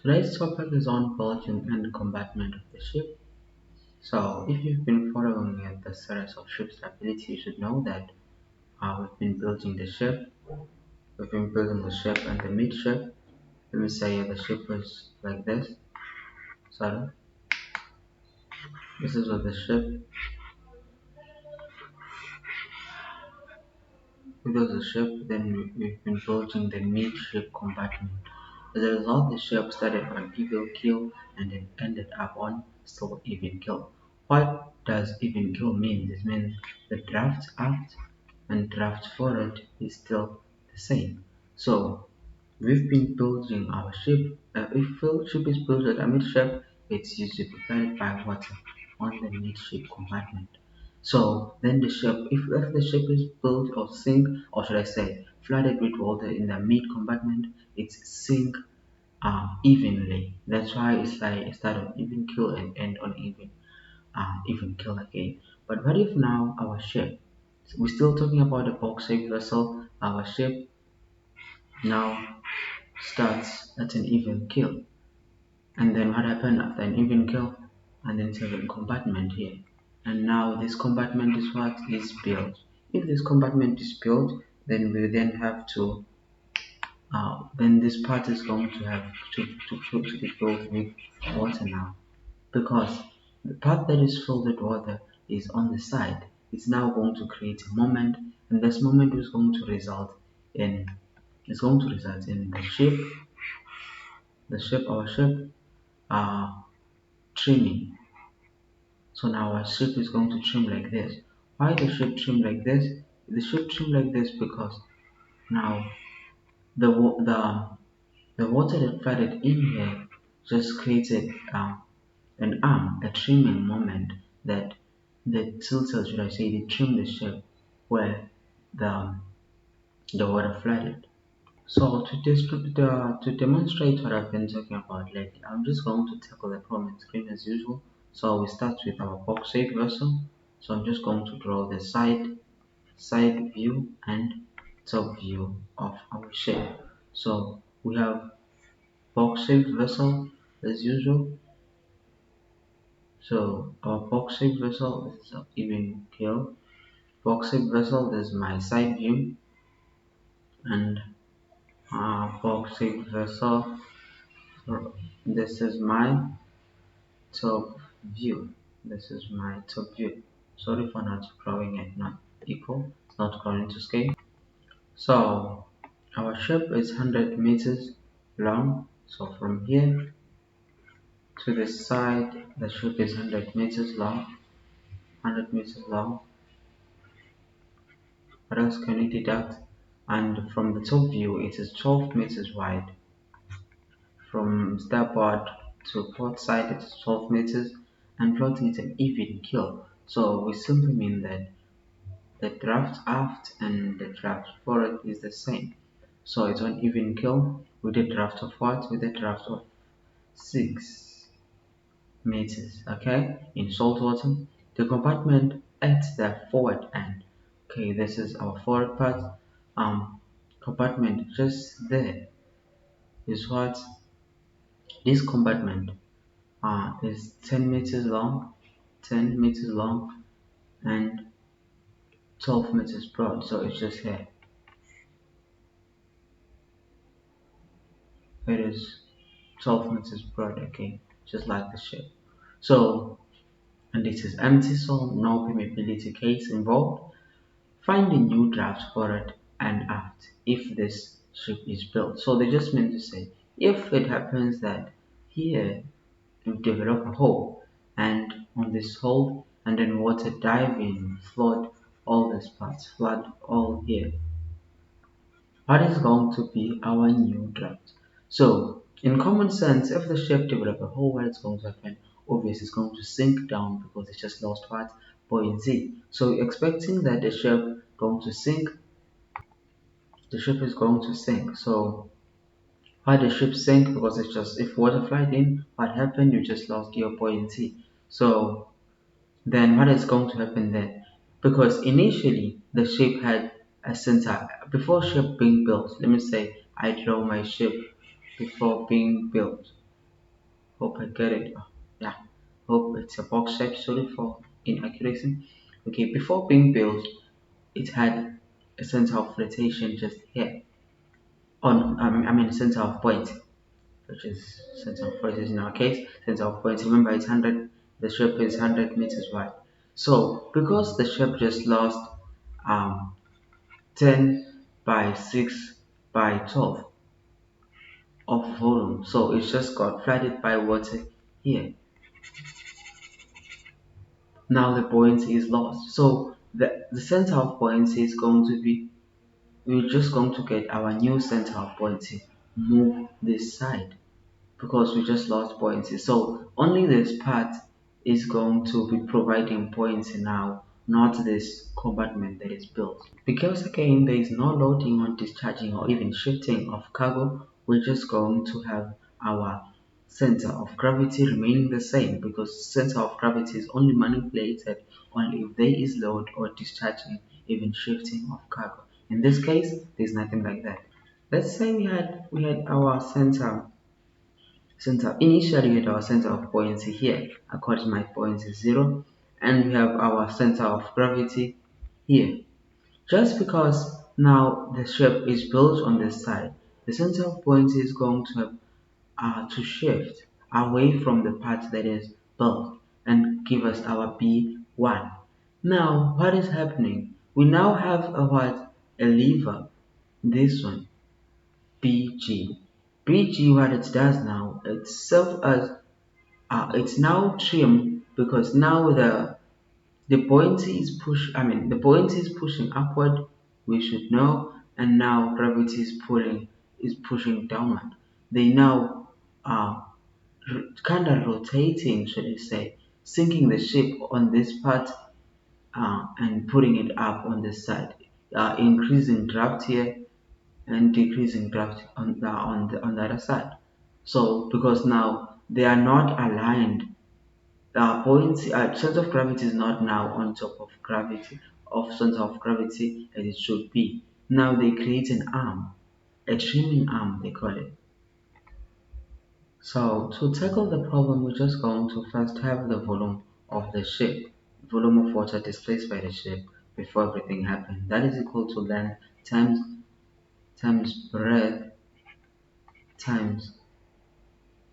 Today's topic is on bulging and compartment of the ship. So, if you've been following at the series of ship stability, you should know that we've been building the ship. We've been building the ship and the midship. Let me say the ship was like this. Sorry, this is what the ship. If there's a ship, then we've been building the midship compartment. As a result, the ship started on even keel and then ended up on still even keel. What does even keel mean? It means the draft aft and draft forward is still the same. So we've been building our ship. If the ship is built at a midship, it's usually propelled by water on the midship compartment. So then if the ship is built or sink, or should I say, flooded with water in the mid compartment, it's sink evenly. That's why it's like it start on even kill and end on even kill again. But what if now our ship? We're still talking about a box-shaped vessel. Our ship now starts at an even kill. And then what happened after an even kill? And then it's a compartment here. And now this compartment is what is built. If this compartment is built, then we then have to then this part is going to have to be filled with water now, because the part that is filled with water is on the side. It's now going to create a moment, and this moment is going to result in our ship trimming. So now our ship is going to trim like this. Why the ship trim like this? The ship trim like this because now the the water that flooded in here just created an arm, a trimming moment that tilted, should I say, they trim the ship where the the water flooded. So to demonstrate what I've been talking about lately, I'm just going to tackle the problem screen as usual. So we start with our box shaped vessel. So I'm just going to draw the side view and top view of our shape. So we have box shaped vessel as usual. So our box shaped vessel is even here. Box shaped vessel is my side view, and box shaped vessel, this is my top view. This is my top view. Sorry for not drawing it not equal. It's not according to scale. So our ship is 100 meters long. So from here to this side, the ship is 100 meters long. 100 meters long. What else can we deduct? And from the top view, it is 12 meters wide. From starboard to port side, it is 12 meters, and floating is an even keel. So we simply mean that the draft aft and the draft forward is the same. So it's one even keel with a draft of what? With a draft of 6 meters, okay, in salt water. The compartment at the forward end. Okay, this is our forward part. Compartment just there is what this compartment is 10 meters long, 10 meters long, and 12 meters broad. So it's just here. It is 12 meters broad, okay, just like the ship. So, and this is empty, so no permeability case involved. Find a new draft forward and aft if this ship is built. So they just meant to say, if it happens that here you develop a hole, and on this hole, and then water dive in, flood all these parts, flood all here, what is going to be our new draft? So, in common sense, if the ship develop a hole, what is going to happen? Obviously, it's going to sink down because it's just lost what? Buoyancy. So, expecting that the ship is going to sink. So, why the ship sink? Because it's just if water flood in, what happened? You just lost your buoyancy. So, then what is going to happen then? Because initially the ship had a center before ship being built. Let me say I draw my ship before being built. Hope I get it. Yeah, hope it's a box shape. Sorry for inaccuracy. Okay, before being built, it had a center of rotation just here. I mean center of point, which is center of point is in our case center of point. Remember, it's 100. The ship is 100 meters wide. So because the ship just lost um 10 by 6 by 12 of volume, so it just got flooded by water here. Now the buoyancy is lost. So the center of buoyancy is going to be, we're just going to get our new center of buoyancy move this side because we just lost buoyancy. So only this part is going to be providing buoyancy now, not this compartment that is built. Because again, there is no loading on discharging or even shifting of cargo, we're just going to have our center of gravity remaining the same because center of gravity is only manipulated only if there is load or discharging, even shifting of cargo. In this case, there's nothing like that. Let's say we had our center initially we had our center of buoyancy here. According to my buoyancy 0, and we have our center of gravity here. Just because now the ship is built on this side, the center of buoyancy is going to have to shift away from the part that is built and give us our B1. Now, what is happening? We now have a what? A lever, this one, BG. BG, what it does now, it serves as it's now trim because now the buoyancy is the buoyancy is pushing upward, we should know, and now gravity is pushing downward. They now are kind of rotating, should I say, sinking the ship on this part and putting it up on this side, increasing draft here and decreasing draft on the other side. So because now they are not aligned, the buoyancy center of gravity is not now on top of gravity of center of gravity as it should be. Now they create an arm, a trimming arm they call it. So to tackle the problem, we're just going to first have the volume of the ship, volume of water displaced by the ship before everything happened. That is equal to length times breadth times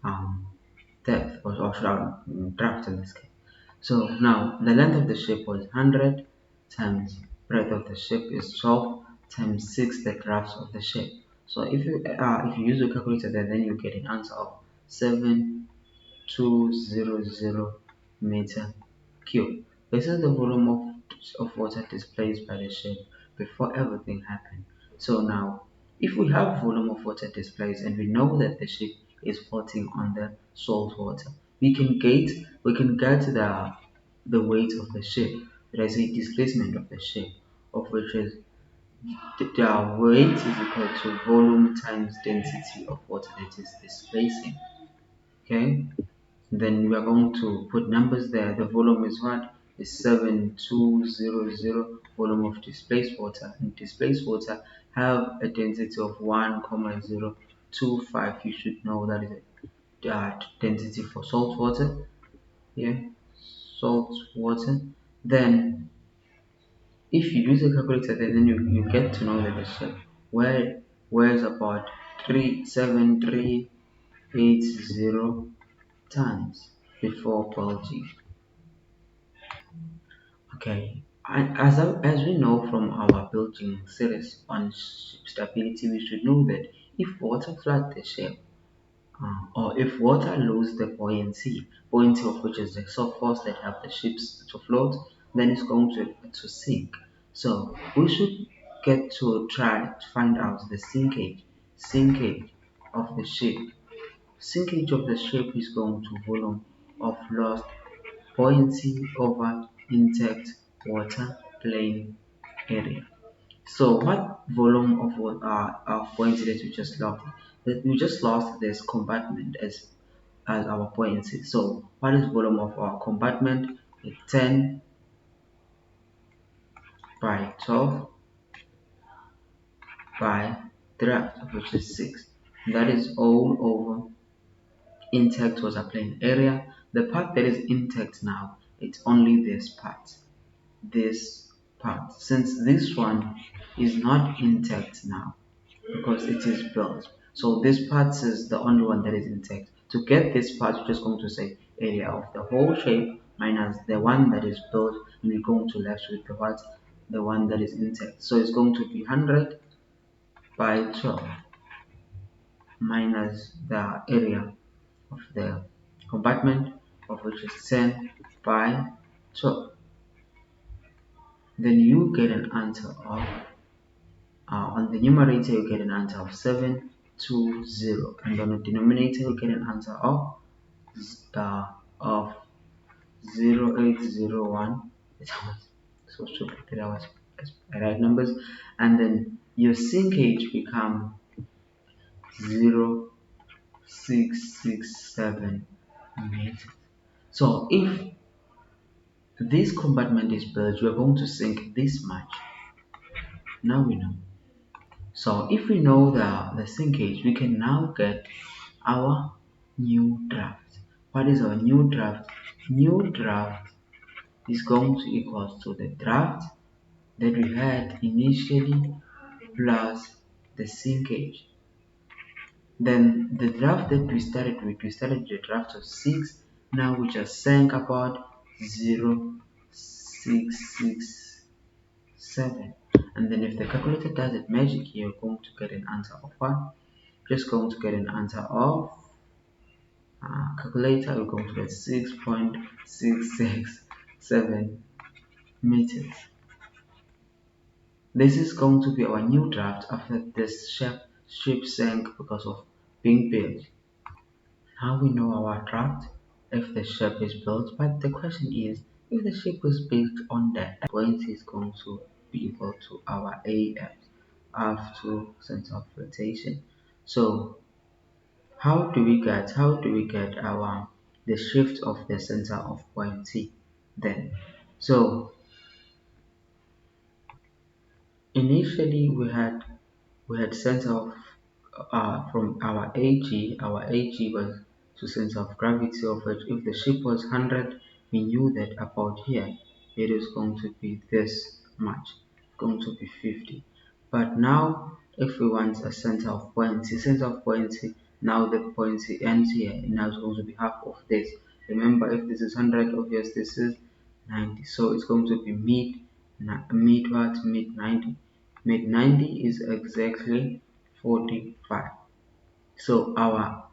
um, depth, or should I draft in this case. So now the length of the ship was 100 times breadth of the ship is 12 times 6 the drafts of the ship. So if you use a calculator there, then you get an answer of 7,200 meter cube. This is the volume of water displaced by the ship before everything happened. So now, if we have volume of water displaced and we know that the ship is floating on the salt water, we can get the weight of the ship. There is a displacement of the ship, of which is the weight is equal to volume times density of water that is displacing. Okay, then we are going to put numbers there. The volume is what? Is 7,200 volume of displaced water. And displaced water have a density of 1,025. You should know that is the density for salt water. Yeah, salt water. Then if you use a calculator, then you get to know that the ship where weighs about 37380 tons before bulging. Okay, and as we know from our building series on ship stability, we should know that if water flood the ship, or if water lose the buoyancy of which is the soft force that help the ships to float, then it's going to sink. So we should get to try to find out the sinkage of the ship. Sinkage of the ship is going to volume of lost buoyancy over intact water plane area. So what volume of buoyancy that we just lost? That we just lost this compartment as our buoyancy. So what is volume of our compartment? It's 10 by 12 by draft, which is 6. That is all over intact water plane area. The part that is intact now, it's only this part. This part. Since this one is not intact now because it is built. So this part is the only one that is intact. To get this part, we're just going to say area of the whole shape minus the one that is built, and we're going to left with the what? The one that is intact. So it's going to be 100 by 12 minus the area of the compartment, of which is 10 by 12. Then you get an answer of, on the numerator you get an answer of 720, and on the denominator you get an answer uh, of 0801. It was so stupid that I was right numbers, and then your sinkage become 0667 meters. So if this compartment is built, we are going to sink this much. Now we know. So if we know the sinkage, we can now get our new draft. What is our new draft? New draft is going to equal to the draft that we had initially plus the sinkage. Then the draft that we started with the draft of 6. Now we just sank about 0667. And then if the calculator does it magic, you're going to get an answer of what? Just going to get an answer of calculator, we're going to get 6.667 meters. This is going to be our new draft after this ship sank because of being built. Now we know our draft if the ship is built, but the question is, if the ship was built on the buoyancy is going to be equal to our AF, to center of rotation. So how do we get our the shift of the center of buoyancy then? So initially we had center of from our AG was to center of gravity of which if the ship was 100, we knew that about here it is going to be this much, going to be 50. But now if we want a center of buoyancy, now the buoyancy ends here, and now it's going to be half of this. Remember, if this is 100, obviously this is 90, so it's going to be mid 90. Mid 90 is exactly 45. So our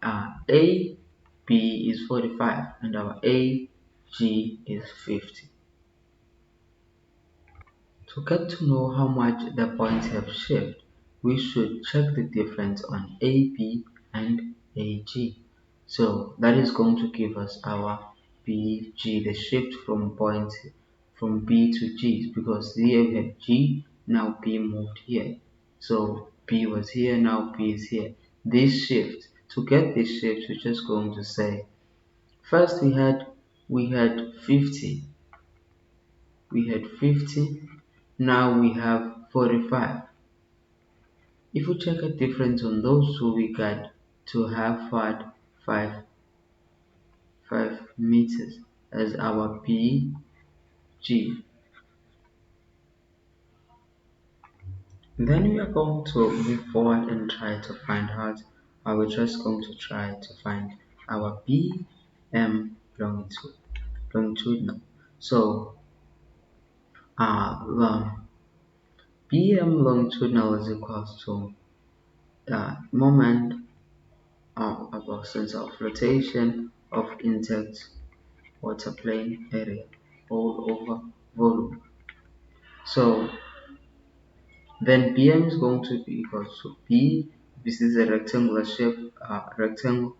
A B is 45 and our A G is 50. To get to know how much the points have shifted, we should check the difference on AB and AG. So that is going to give us our BG, the shift from points from B to G, because here we have G, now B moved here. So B was here, now B is here. This shift, to get this shift, we're just going to say, first we had 50. We had 50, now we have 45. If we check a difference on those two, we got to have what? 5 meters as our BG. Then we are going to move forward and try to find out, we're just going to try to find our BM longitudinal. So the BM longitudinal is equal to moment about center of rotation of intact water plane area all over volume. So then BM is going to be equal to B. This is a rectangular shape, rectangle,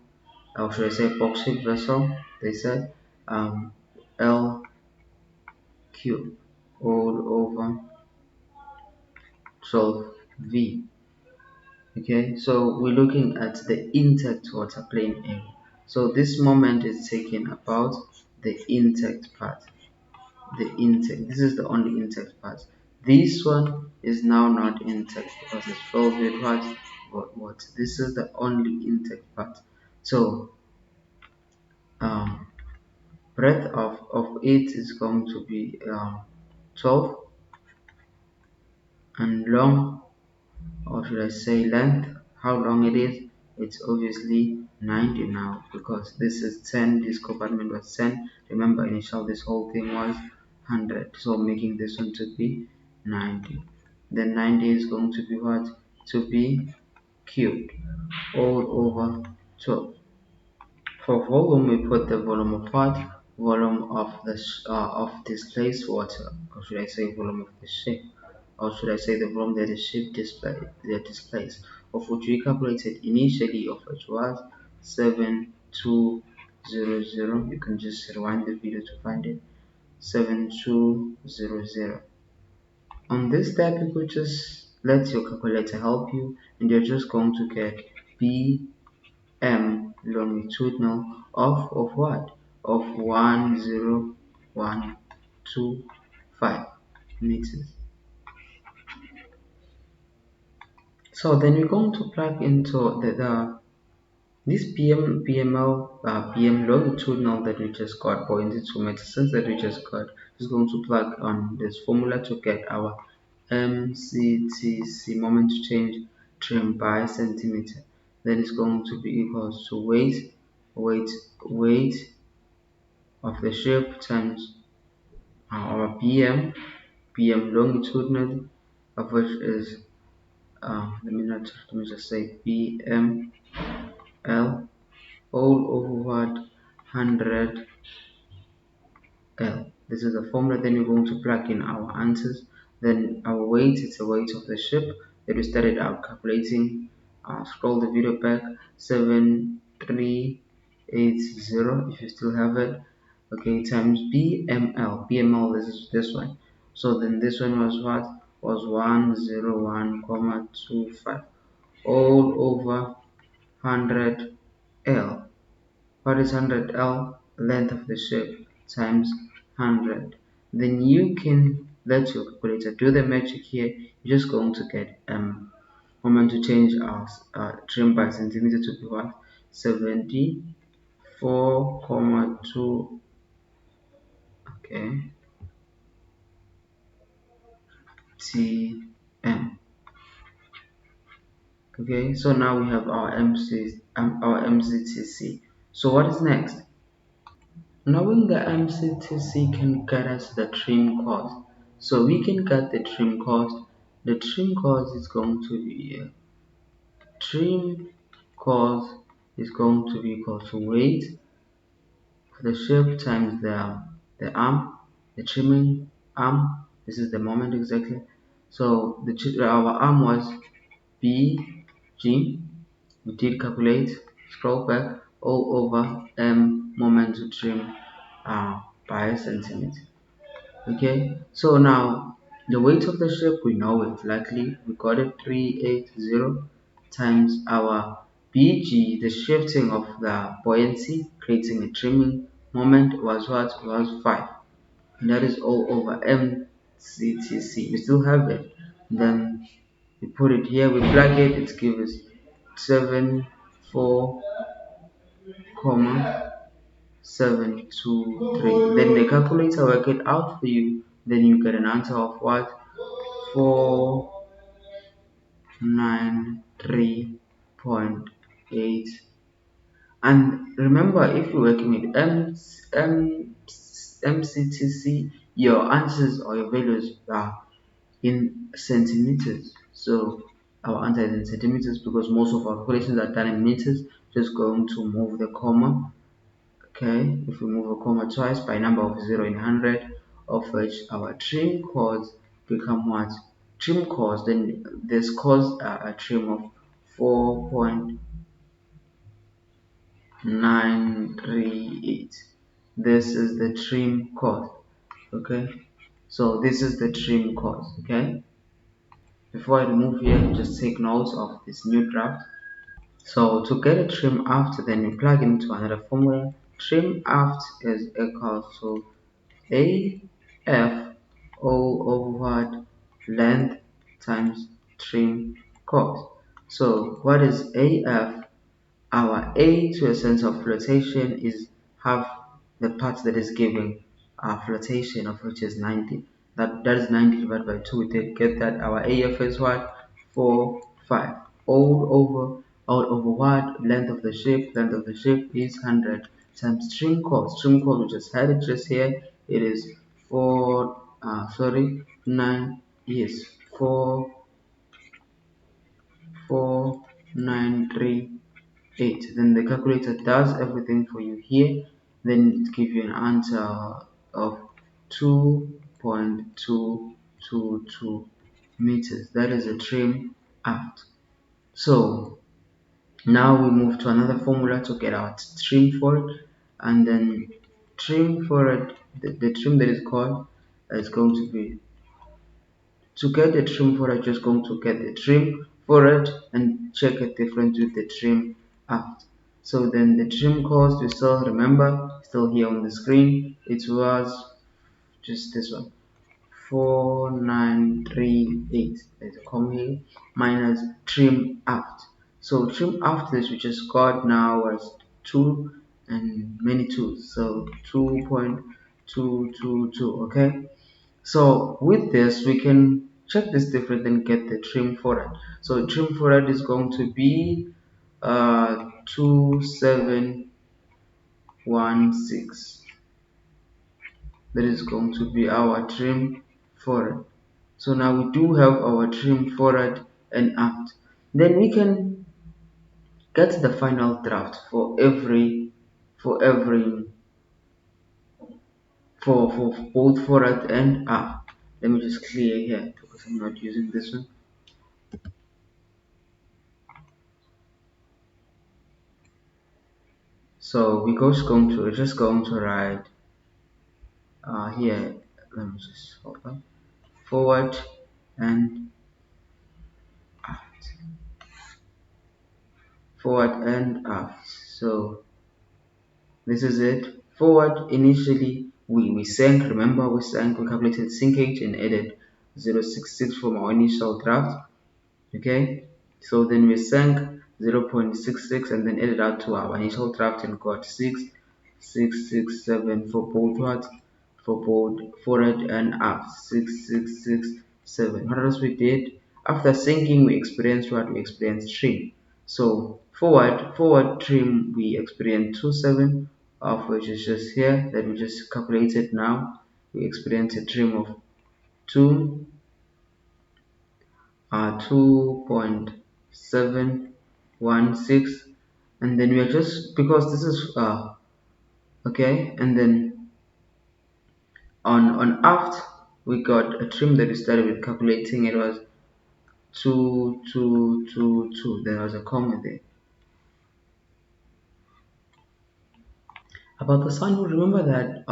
or should I say box shaped vessel? They said L cube all over 12V. Okay, so we're looking at the intact water plane area. So this moment is taken about the intact part. This is the only intact part. This one is now not intact because it's filled with what? This is the only intact part. So um, breadth of it is going to be 12, and long, or should I say length, how long it is, it's obviously 90 now, because this is 10, this compartment was 10. Remember, initial this whole thing was 100, so making this one to be 90. Then 90 is going to be what? To be cubed all over 12. For volume, we put the volume of what? Volume of the of displaced water, or should I say volume of the ship, or should I say the volume that the ship displays, of which we calculated initially, of which was 7200. You can just rewind the video to find it. 7200. On this step, you could just let your calculator help you, and you're just going to get B longitudinal of what? Of 10125 meters. So then we're going to plug into this PM longitudinal that we just got, or into 2 meters that we just got. Just going to plug on this formula to get our MCTC, moment to change, trim by centimeter. That is going to be equals to weight weight of the ship times our PM longitudinal, of which is let me just say BML all over what? 100 L. This is the formula. Then we're going to plug in our answers. Then our weight, it's the weight of the ship that we started out calculating. Scroll the video back, 7380 if you still have it. Okay, times BML. BML, this is this one. So then this one was what? Was 101,25 all over 100 L. What is 100 L? Length of the ship times 100. Then you can let your calculator do the magic here. You're just going to get moment to change our trim by centimeter to be what? 74,2. Okay, TM. Okay, so now we have our our MCTC. So what is next? Knowing the MCTC can get us the trim cost. So we can get the trim cost. The trim cost is going to be trim cost is going to be equal to weight of the ship times the arm, the trimming arm. This is the moment exactly. So our arm was BG. We did calculate. Scroll back all over moment to trim by centimeter. Okay, so now the weight of the ship, we know it likely, we got it 380 times our BG, the shifting of the buoyancy, creating a trimming moment, was what? Was 5. And that is all over MCTC. We still have it. Then we put it here, we plug it, it gives us 74, 723. Then the calculator work it out for you. Then you get an answer of what? 493.8. And remember, if you're working with MCTC, your answers or your values are in centimeters. So our answer is in centimeters because most of our calculations are done in meters. Just going to move the comma. Okay, if we move a comma twice by number of 0 in 100, of which our trim cost become what? Trim cost, then this caused a trim of 4.938. This is the trim cost. Okay, so this is the trim cost. Okay, before I remove here, just take notes of this new draft. So to get a trim aft, then we plug into another formula. Trim aft is equal to AF all over what? Length times trim cost. So what is AF? Our A to a sense of flotation is have the part that is giving flotation of which is 90. That is 90 divided by 2. We get that our AF is what? 4, 5. All over what? Length of the ship. Length of the ship is 100 times stream cost. Stream cost, we just had it just here. It is 9, yes, 4,938. Then the calculator does everything for you here. Then it gives you an answer of 2.222 meters. That is a trim aft. So now we move to another formula to get our trim forward, and then trim forward, the trim that is called is going to be, to get the trim forward, just going to get the trim forward and check a difference with the trim aft. So then the trim cost, you still remember, still here on the screen, it was just this one, 4,938, there's a comma here, minus trim aft. So trim aft, this we just got now was 2 and many 2's, so 2.222. Okay, so with this we can check this difference and get the trim forward. So trim forward is going to be 2716. That is going to be our trim forward. So now we do have our trim forward and aft. Then we can get the final draft for both forward and aft. Let me just clear here because I'm not using this one. So we're just going to write here. Let me just hold on. Forward and aft. Forward and aft. So this is it. Forward, initially we sank. Remember, we calculated sinkage and added 0.66 from our initial draft. Okay, so then we sank 0.66 and then added out to our initial draft and got 6,667 for both what? For both forward and aft. 6,667. What else we did? After sinking, we experienced what? We experienced trim. So forward trim, we experienced 27, of which is just here that we just calculated now. We experienced a trim of 2 2.716, and then we are just, because this is okay, and then on aft we got a trim that we started with calculating. It was 2222. There was a comma there. About the sun, remember that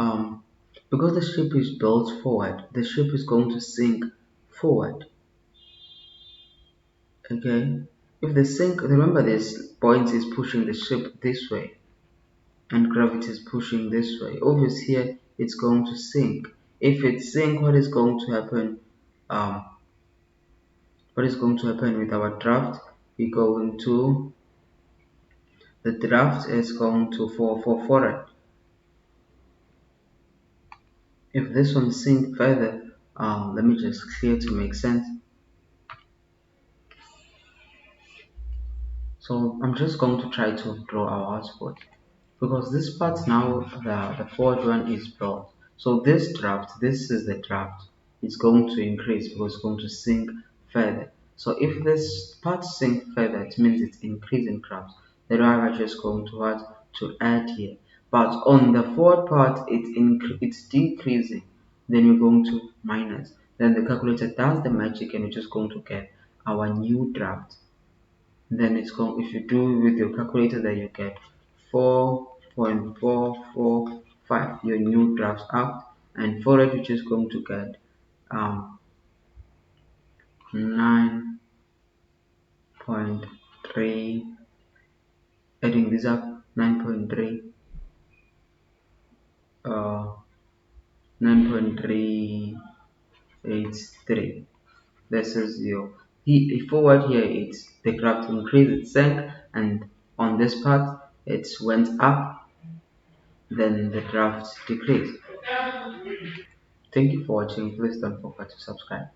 because the ship is built forward, the ship is going to sink forward. Okay, if the sink, remember this buoyancy is pushing the ship this way and gravity is pushing this way. Obviously here it's going to sink. If it sinks, what is going to happen? What is going to happen with our draft? We go into the draft is going to for forward. If this one sinks further, let me just clear to make sense. So I'm just going to try to draw our output, because this part now, the forward one is broad. So this draft, this is the draft, it's going to increase because it's going to sink further. So if this part sinks further, it means it's increasing draft. The driver is just going to what? To add here. But on the forward part, it's decreasing. Then we're going to minus. Then the calculator does the magic and we're just going to get our new draft. Then it's going, if you do with your calculator, then you get 4.445, your new drafts out, and for it you're just going to get 9.3, adding this up, 9.3 9.383. This is your forward. Here it's the graph increased, it sank, and on this part it went up. then the drafts decrease. Thank you for watching. Please don't forget to subscribe.